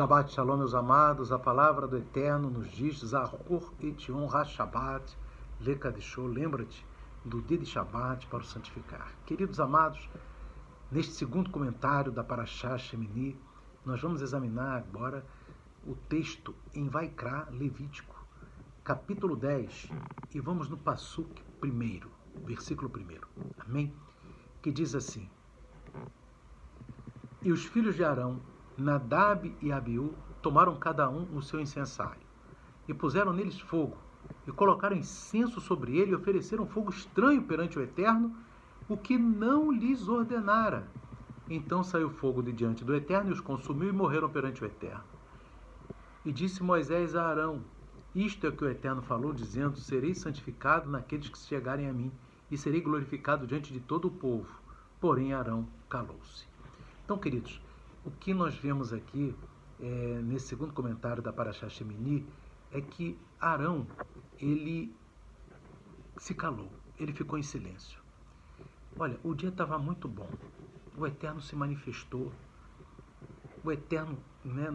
Shabbat Shalom, meus amados. A palavra do Eterno nos diz: Zahor et Yom HaShabbat Lekadishô. Lembra-te do dia de Shabbat para o santificar. Queridos amados, neste segundo comentário da Parashá Shemini, nós vamos examinar agora o texto em Vaikra, Levítico, capítulo 10, e vamos no Passuk 1, versículo 1. Amém? Que diz assim: E os filhos de Arão, Nadab e Abiú, tomaram cada um o seu incensário, e puseram neles fogo, e colocaram incenso sobre ele, e ofereceram fogo estranho perante o Eterno, o que não lhes ordenara. Então saiu fogo de diante do Eterno, e os consumiu, e morreram perante o Eterno. E disse Moisés a Arão: Isto é o que o Eterno falou, dizendo: Serei santificado naqueles que se chegarem a mim, e serei glorificado diante de todo o povo. Porém Arão calou-se. Então, queridos, o que nós vemos aqui, nesse segundo comentário da Parashá Shemini, é que Arão, ele se calou, ele ficou em silêncio. Olha, o dia estava muito bom, o Eterno se manifestou, o Eterno, né,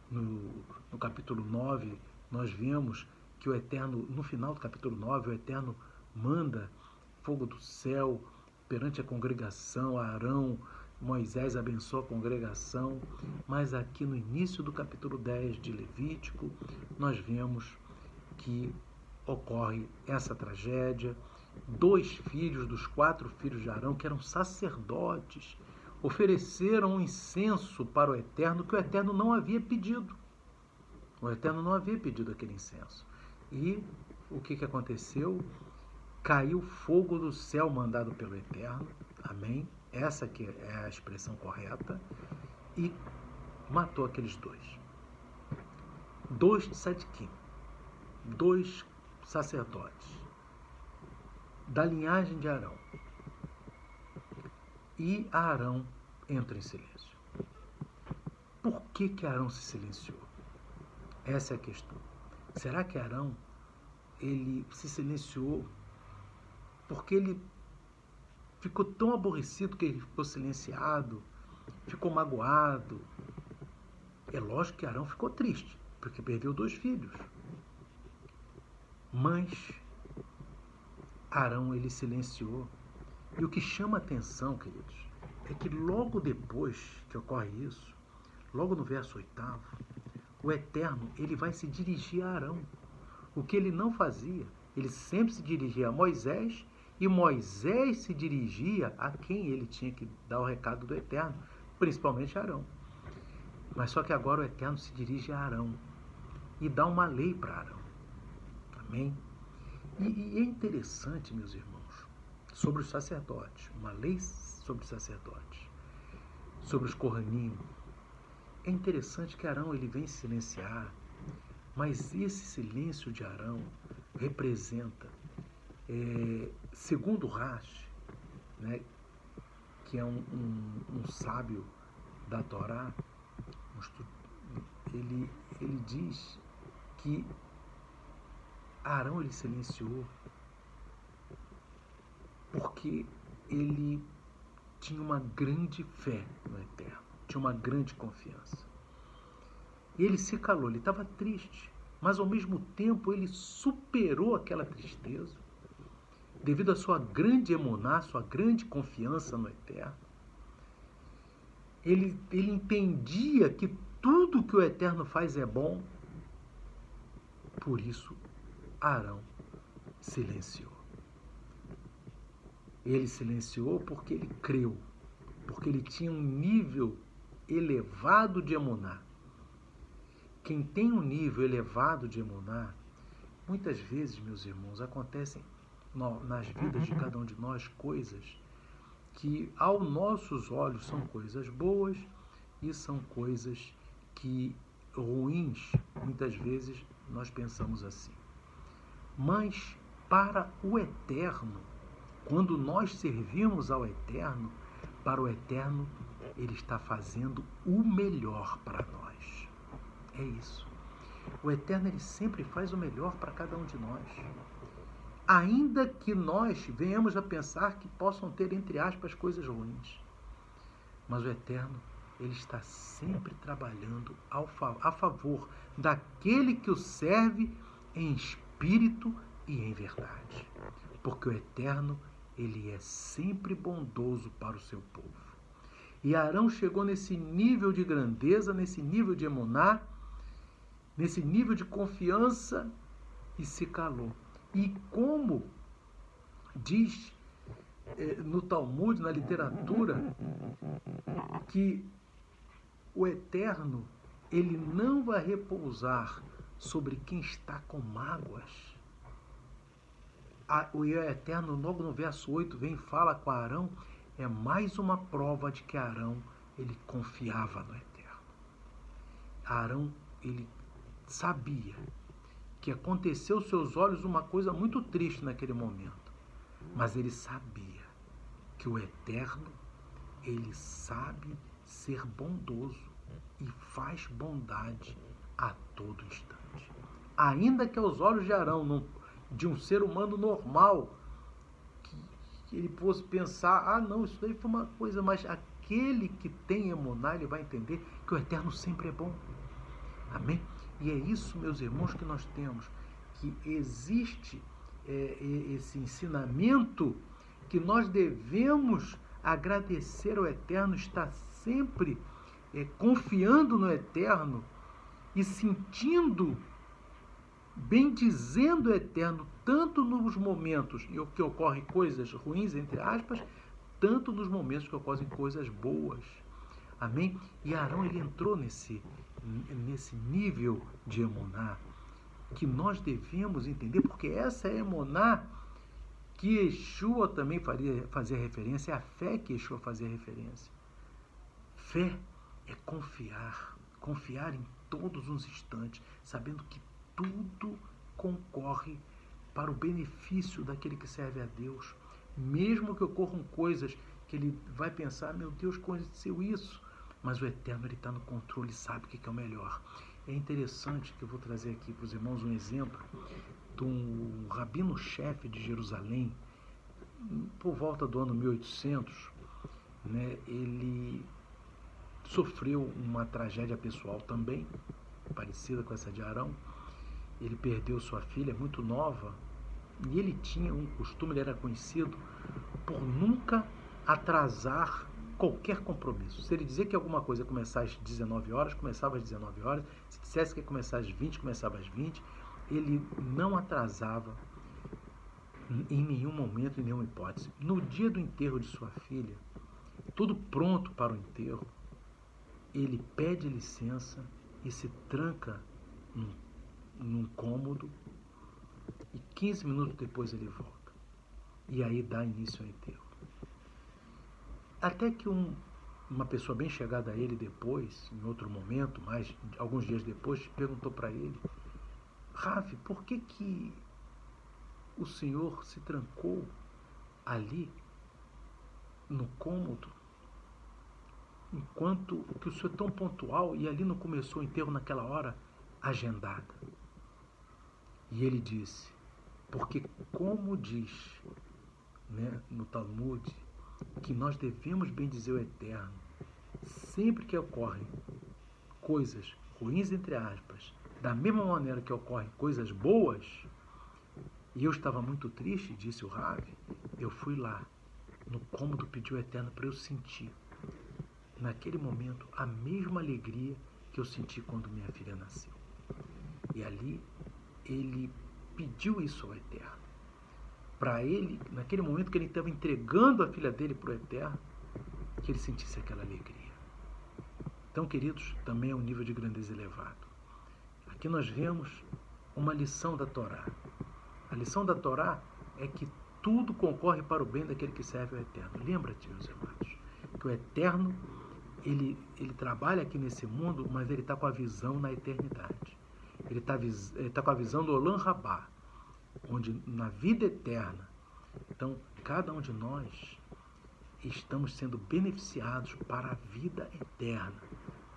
no capítulo 9, nós vemos que o Eterno, no final do capítulo 9, o Eterno manda fogo do céu perante a congregação, a Arão. Moisés abençoa a congregação, mas aqui no início do capítulo 10 de Levítico, nós vemos que ocorre essa tragédia. 2 filhos dos 4 filhos de Arão, que eram sacerdotes, ofereceram um incenso para o Eterno que o Eterno não havia pedido. O Eterno não havia pedido aquele incenso. E o que aconteceu? Caiu fogo do céu mandado pelo Eterno, amém? Essa que é a expressão correta, e matou aqueles 2 tzadikim, 2 sacerdotes da linhagem de Arão. E Arão entra em silêncio. Por que Arão se silenciou? Essa é a questão. Será que Arão, ele se silenciou porque ele ficou tão aborrecido que ele ficou silenciado, ficou magoado? É lógico que Arão ficou triste, porque perdeu 2 filhos. Mas Arão, ele silenciou. E o que chama a atenção, queridos, é que logo depois que ocorre isso, logo no verso 8, o Eterno, ele vai se dirigir a Arão. O que ele não fazia, ele sempre se dirigia a Moisés, e Moisés se dirigia a quem ele tinha que dar o recado do Eterno, principalmente a Arão. Mas só que agora o Eterno se dirige a Arão e dá uma lei para Arão. Amém? E é interessante, meus irmãos, sobre os sacerdotes, uma lei sobre os sacerdotes, sobre os Kohanim. É interessante que Arão, ele vem silenciar, mas esse silêncio de Arão representa, segundo Rashi, né, que é um sábio da Torá, ele diz que Arão, ele silenciou porque ele tinha uma grande fé no Eterno, tinha uma grande confiança. E ele se calou, ele estava triste, mas ao mesmo tempo ele superou aquela tristeza devido à sua grande emuná, sua grande confiança no Eterno. Ele entendia que tudo que o Eterno faz é bom. Por isso, Arão silenciou. Ele silenciou porque ele creu, porque ele tinha um nível elevado de emuná. Quem tem um nível elevado de emuná, muitas vezes, meus irmãos, acontecem nas vidas de cada um de nós coisas que, aos nossos olhos, são coisas boas e são coisas que ruins. Muitas vezes nós pensamos assim. Mas para o Eterno, quando nós servimos ao Eterno, para o Eterno, ele está fazendo o melhor para nós. É isso. O Eterno, ele sempre faz o melhor para cada um de nós. Ainda que nós venhamos a pensar que possam ter, entre aspas, coisas ruins. Mas o Eterno, ele está sempre trabalhando a favor daquele que o serve em espírito e em verdade. Porque o Eterno, ele é sempre bondoso para o seu povo. E Arão chegou nesse nível de grandeza, nesse nível de emuná, nesse nível de confiança e se calou. E como diz no Talmud, na literatura, que o Eterno, ele não vai repousar sobre quem está com mágoas. O Eterno, logo no verso 8, vem e fala com Arão, é mais uma prova de que Arão, ele confiava no Eterno. Arão, ele sabia que aconteceu aos seus olhos uma coisa muito triste naquele momento, mas ele sabia que o Eterno, ele sabe ser bondoso e faz bondade a todo instante. Ainda que aos olhos de Arão, de um ser humano normal, que ele fosse pensar, não, isso daí foi uma coisa, mas aquele que tem emuná, ele vai entender que o Eterno sempre é bom. Amém? E é isso, meus irmãos, que nós temos, que existe esse ensinamento que nós devemos agradecer ao Eterno, estar sempre confiando no Eterno e sentindo, bendizendo o Eterno, tanto nos momentos em que ocorrem coisas ruins, entre aspas, tanto nos momentos que ocorrem coisas boas. Amém? E Arão, ele entrou nesse nível de emuná que nós devemos entender, porque essa é a emuná que Yeshua também fazia referência, é a fé que Yeshua fazia referência. Fé é confiar em todos os instantes, sabendo que tudo concorre para o benefício daquele que serve a Deus, mesmo que ocorram coisas que ele vai pensar, meu Deus, aconteceu isso, mas o Eterno, ele está no controle, sabe o que é o melhor. É interessante que eu vou trazer aqui para os irmãos um exemplo de um rabino-chefe de Jerusalém, por volta do ano 1800, né, ele sofreu uma tragédia pessoal também, parecida com essa de Arão. Ele perdeu sua filha muito nova e ele tinha um costume, ele era conhecido por nunca atrasar qualquer compromisso. Se ele dizer que alguma coisa ia começar às 19 horas, começava às 19 horas. Se dissesse que ia começar às 20, começava às 20. Ele não atrasava em nenhum momento, em nenhuma hipótese. No dia do enterro de sua filha, tudo pronto para o enterro, ele pede licença e se tranca num cômodo e 15 minutos depois ele volta. E aí dá início ao enterro. Até que uma pessoa bem chegada a ele depois, em outro momento, alguns dias depois, perguntou para ele, Rav, por que o senhor se trancou ali no cômodo, enquanto que o senhor é tão pontual e ali não começou o enterro naquela hora agendada? E ele disse, porque como diz, né, no Talmud, que nós devemos bendizer o Eterno sempre que ocorrem coisas ruins, entre aspas, da mesma maneira que ocorrem coisas boas. E eu estava muito triste, disse o Rav, eu fui lá no cômodo, pedi o Eterno para eu sentir naquele momento a mesma alegria que eu senti quando minha filha nasceu. E ali ele pediu isso ao Eterno, para ele, naquele momento que ele estava entregando a filha dele para o Eterno, que ele sentisse aquela alegria. Então, queridos, também é um nível de grandeza elevado. Aqui nós vemos uma lição da Torá. A lição da Torá é que tudo concorre para o bem daquele que serve ao Eterno. Lembra-te, meus amados, que o Eterno, ele trabalha aqui nesse mundo, mas ele está com a visão na eternidade. Ele está com a visão do Olam Rabá, onde na vida eterna. Então, cada um de nós estamos sendo beneficiados para a vida eterna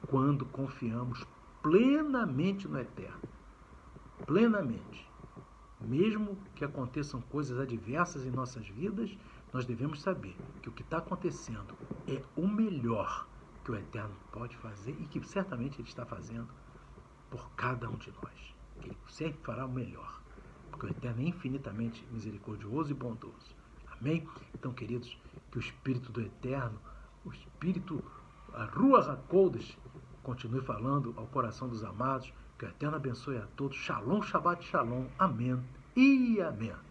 quando confiamos plenamente no Eterno. Plenamente. Mesmo que aconteçam coisas adversas em nossas vidas, nós devemos saber que o que está acontecendo é o melhor que o Eterno pode fazer e que certamente Ele está fazendo por cada um de nós. Ele sempre fará o melhor, porque o Eterno é infinitamente misericordioso e bondoso. Amém? Então, queridos, que o Espírito do Eterno, o Espírito, a Ruach HaKodesh, continue falando ao coração dos amados. Que o Eterno abençoe a todos. Shalom, Shabbat, Shalom. Amém e amém.